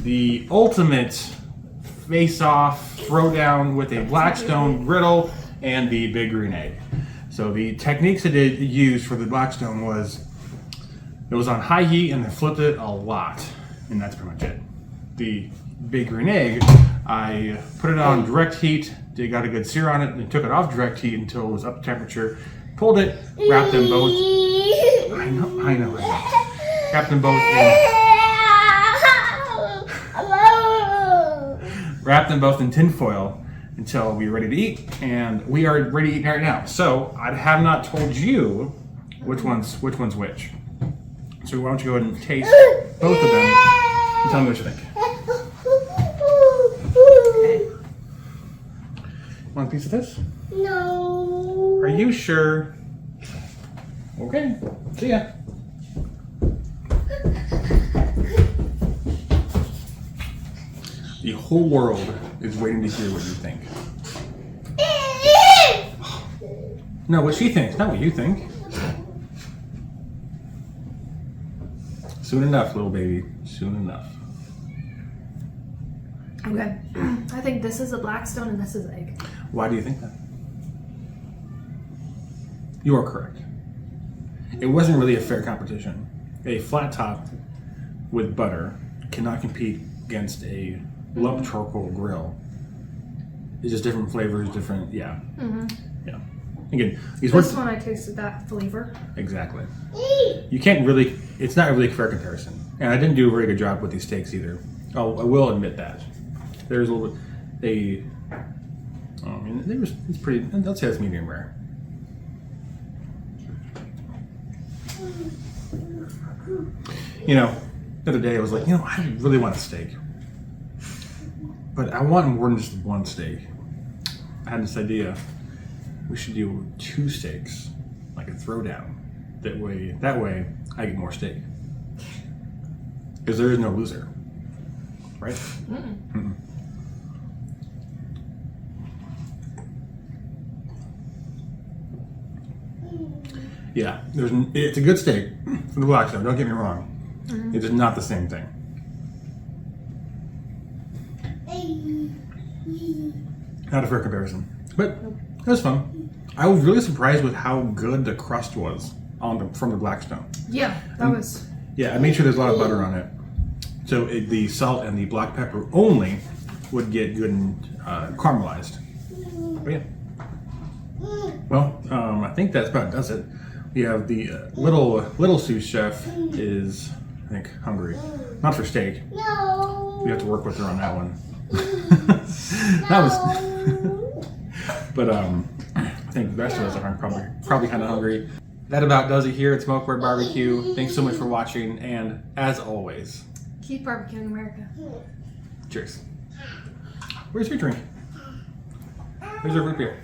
the ultimate face-off throwdown with a Blackstone griddle and the big green egg. So the techniques that it used for the Blackstone was, it was on high heat and they flipped it a lot, and that's pretty much it. The big green egg, I put it on direct heat, they got a good sear on it, and took it off direct heat until it was up to temperature, pulled it, wrapped them both. I know. Wrapped them both in. Wrapped them both in tin foil until we were ready to eat, and we are ready to eat right now. So I have not told you which one's which. So why don't you go ahead and taste both of them and tell me what you think. Want a piece of this? No. Are you sure? Okay. See ya. The whole world is waiting to hear what you think. No, what she thinks, not what you think. Soon enough, little baby. Soon enough. Okay. I think this is a Blackstone and this is egg. Why do you think that? You are correct. It wasn't really a fair competition. A flat top with butter cannot compete against a lump charcoal grill. It's just different flavors, different, yeah. Yeah. Again, This one I tasted that flavor. Exactly. You can't really, it's not really a fair comparison. And I didn't do a very good job with these steaks either. Oh, I will admit that. There's a little bit, it's pretty, let's say it's medium rare. You know, the other day I was like, I really want a steak. But I want more than just one steak. I had this idea. We should do 2 steaks, like a throwdown. That way I get more steak. Because there is no loser, right? Mm-mm. Yeah, it's a good steak from the Blackstone. Don't get me wrong. It's just not the same thing. Not a fair comparison, but it was fun. I was really surprised with how good the crust was from the Blackstone. Yeah, that was. Yeah, I made sure there's a lot of butter on it, so the salt and the black pepper only would get good and caramelized. But yeah. Well, I think that's about does it. We have the little sous chef is, I think, hungry. Not for steak. No. We have to work with her on that one. That was. But I think the rest of us are probably kind of hungry. That about does it here at Smokebird Barbecue. Thanks so much for watching, and as always, Keep barbecuing America. cheers. Where's your drink? Where's your root beer?